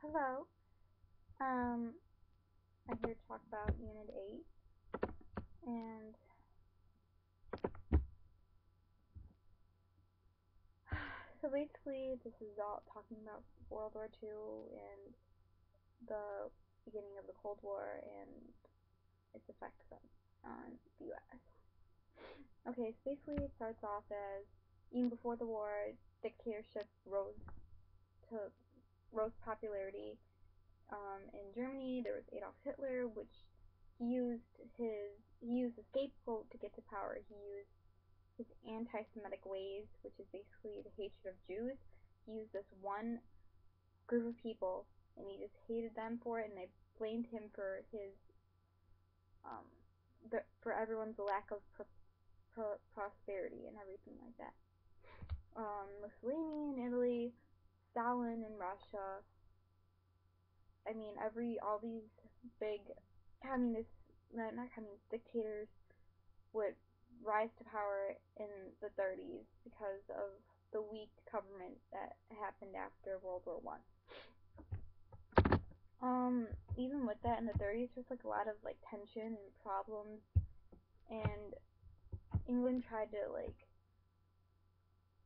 Hello. I'm here to talk about Unit 8, and so basically this is all talking about World War II and the beginning of the Cold War and its effects on the U.S. Okay, so basically it starts off as, even before the war, dictatorship to rose popularity. In Germany, there was Adolf Hitler, which he used a scapegoat to get to power. He used his anti-Semitic ways, which is basically the hatred of Jews. He used this one group of people, and he just hated them for it, and they blamed him for for everyone's lack of prosperity and everything like that. Mussolini in Italy, Stalin in Russia. I mean, all these big communist, not communist, dictators would rise to power in the 30s because of the weak government that happened after World War One. Even with that, in the 30s, there's like a lot of like tension and problems, and England tried to like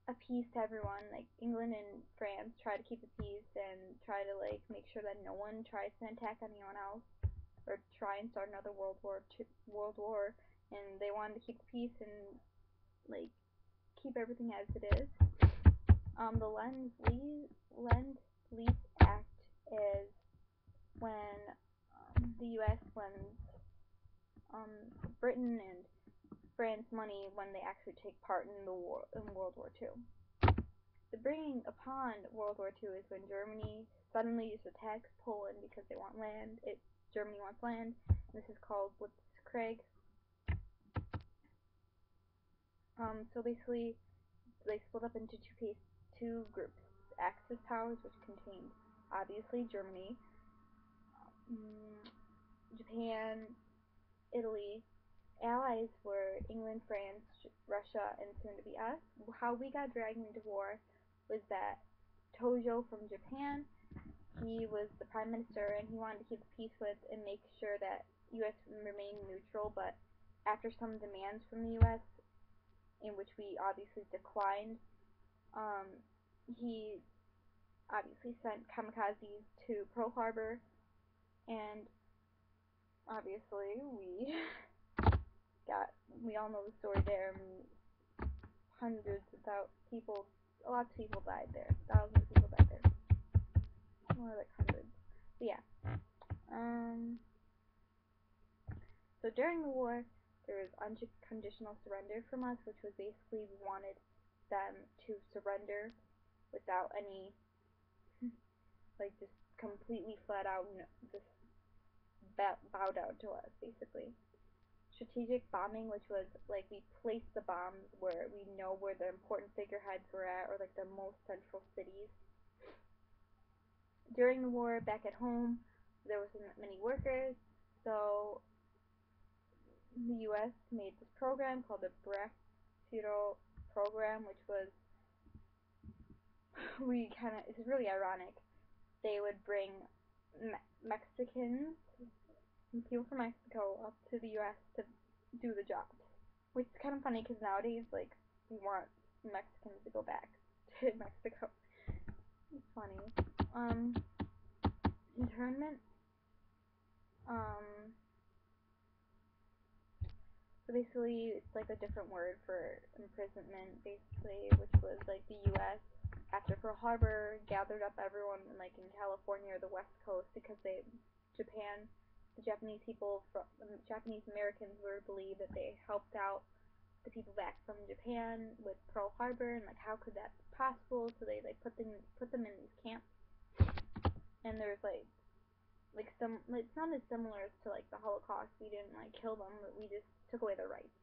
appease to everyone. Like England and France tried to keep the peace and try to like make sure that no one tries to attack anyone else or try and start another world war, and they wanted to keep the peace and like keep everything as it is. The Lend-Lease Act is when the U.S. lends Britain and France money when they actually take part in the war in World War II. The bringing upon World War II is when Germany suddenly just attacks Poland because they want land. Germany wants land. This is called Blitzkrieg. So basically, they split up into two groups: Axis powers, which contained obviously Germany, Japan, Italy. Allies were England, France, Russia, and soon to be us. How we got dragged into war was that Tojo from Japan, he was the prime minister, and he wanted to keep the peace with and make sure that U.S. remained neutral. But after some demands from the U.S., in which we obviously declined, he obviously sent kamikazes to Pearl Harbor, and obviously we all know the story there. Hundreds of people, lots of people died there. Thousands of people died there. More like hundreds. But yeah. So during the war, there was unconditional surrender from us, which was basically we wanted them to surrender without any, like, just completely flat out, just bow down to us, basically. Strategic bombing, which was like we placed the bombs where we know where the important figureheads were at, or like the most central cities. During the war, back at home, there wasn't many workers, so the U.S. made this program called the Brexit program, which was it's really ironic. They would bring Mexicans and people from Mexico up to the U.S. to do the job. Which is kind of funny because nowadays, like, we want Mexicans to go back to Mexico. It's funny. Internment. So basically, it's like a different word for imprisonment, basically, which was like the U.S. after Pearl Harbor gathered up everyone like in California or the West Coast because the Japanese people, Japanese Americans were believed that they helped out the people back from Japan with Pearl Harbor, and like how could that be possible? So they like put them in these camps, and there's it's not as similar to like the Holocaust. We didn't like kill them, but we just took away their rights.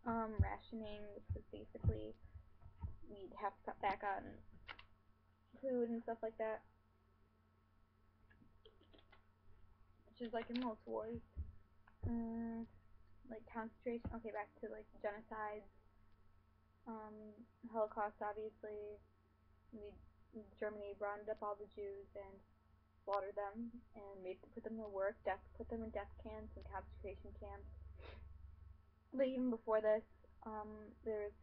Rationing, which was basically we'd have to cut back on food and stuff like that, which is like in most wars. Like concentration. Okay, back to like genocides. Holocaust, obviously. We Germany rounded up all the Jews and slaughtered them and put them to work, put them in death camps and concentration camps. But even before this, there was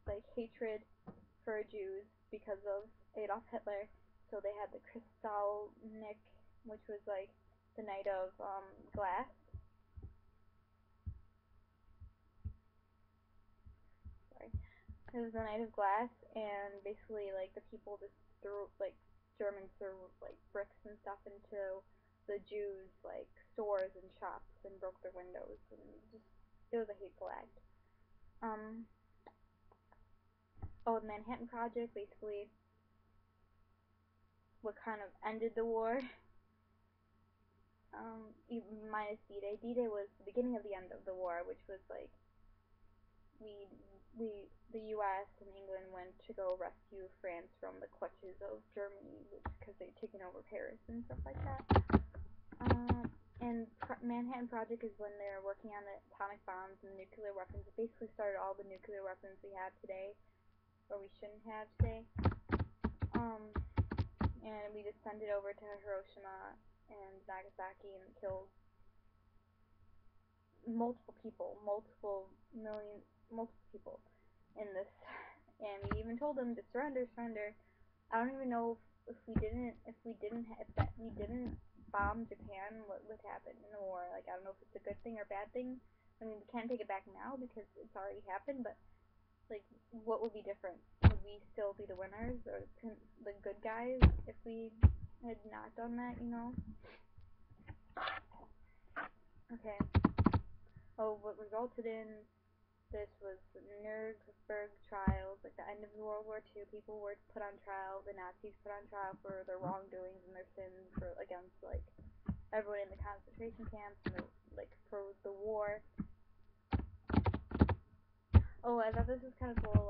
like hatred for Jews because of Adolf Hitler. So they had the Kristallnacht, which was like the night of glass. Sorry, it was the night of glass, and basically like the people just threw like Germans threw like bricks and stuff into the Jews like stores and shops and broke their windows, and just it was a hateful act. Um, the Manhattan Project basically what kind of ended the war. Minus D-Day. D-Day was the beginning of the end of the war, which was like the U.S. and England went to go rescue France from the clutches of Germany because they'd taken over Paris and stuff like that. And Manhattan Project is when they're working on the atomic bombs and nuclear weapons. It basically started all the nuclear weapons we have today, or we shouldn't have today. And we just sent it over to Hiroshima and Nagasaki and killed multiple people in this. And we even told them to surrender. I don't even know if we didn't bomb Japan, what would happen in the war. Like, I don't know if it's a good thing or bad thing. I mean, we can't take it back now because it's already happened, but like, what would be different? Would we still be the winners or the good guys if we had not done that, you know? Okay. What resulted in this was the Nuremberg trials, like the end of World War II. People were put on trial. The Nazis put on trial for their wrongdoings and their sins against like everyone in the concentration camps and for the war. I thought this was kind of cool.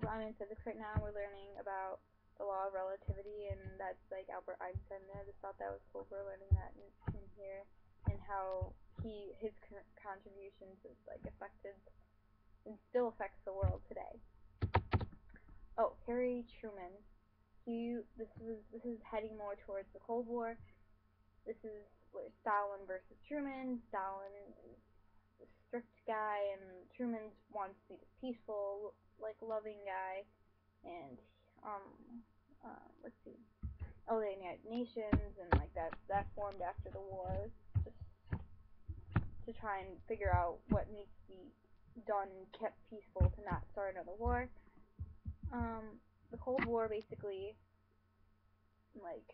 I'm in physics right now. We're learning about the law of relativity, and that's like Albert Einstein. I just thought that was cool. We're learning that in here, and how his contributions has like affected and still affects the world today. Harry Truman. This is heading more towards the Cold War. This is where Stalin versus Truman. Stalin is a strict guy, and Truman wants to be this peaceful, like loving guy. And let's see. The United Nations and like that formed after the war, just to try and figure out what needs to be done and kept peaceful to not start another war. The Cold War basically, like,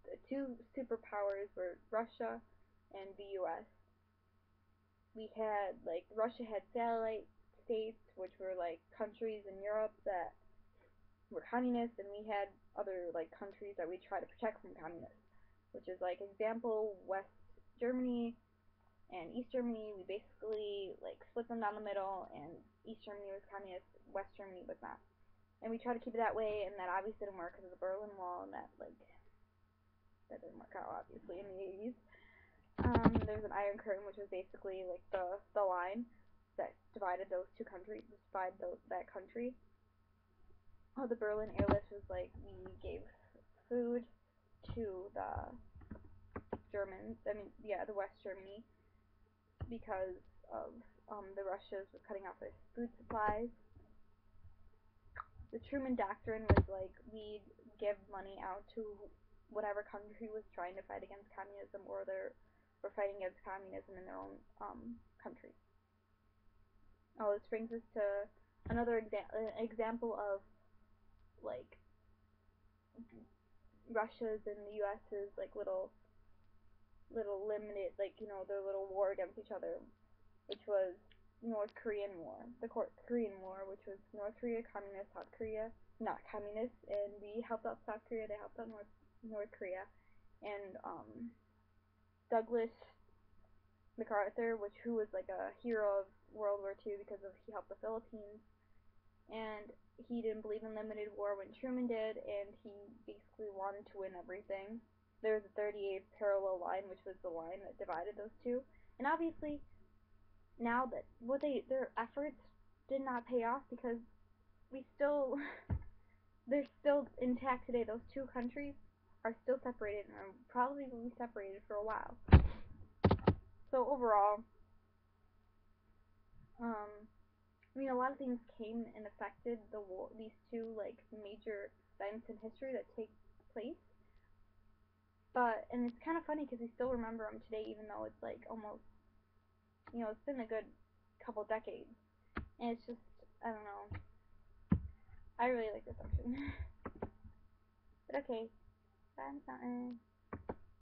the two superpowers were Russia and the U.S. Russia had satellite states, which were like countries in Europe that were communist, and we had other like countries that we try to protect from communists, which is like example West Germany and East Germany. We basically like split them down the middle, and East Germany was communist, West Germany was not. And we tried to keep it that way, and that obviously didn't work because of the Berlin Wall, and that didn't work out obviously in the 80s. There's an Iron Curtain, which was basically like the line that divided those two countries, that country. The Berlin airlift was like we gave food to the Germans. The West Germany, because of the Russians were cutting off their food supplies. The Truman Doctrine was like we'd give money out to whatever country was trying to fight against communism, or were fighting against communism in their own country. This brings us to another example of like Russia's and the US's like little limited, like, you know, their little war against each other, which was North Korean War. The Korean War, which was North Korea, communist, South Korea, not communist, and we helped out South Korea, they helped out North Korea. And Douglas MacArthur, who was like a hero of World War II because he helped the Philippines, and he didn't believe in limited war when Truman did, and he basically wanted to win everything. There's a 38th parallel line, which was the line that divided those two. And obviously, now that their efforts did not pay off because we still they're still intact today. Those two countries are still separated and probably will be separated for a while. So overall, I mean, a lot of things came and affected the war. These two like major events in history that take place. But and it's kind of funny because we still remember them today, even though it's like almost, it's been a good couple decades. And it's just, I don't know. I really like this option. But okay, find something.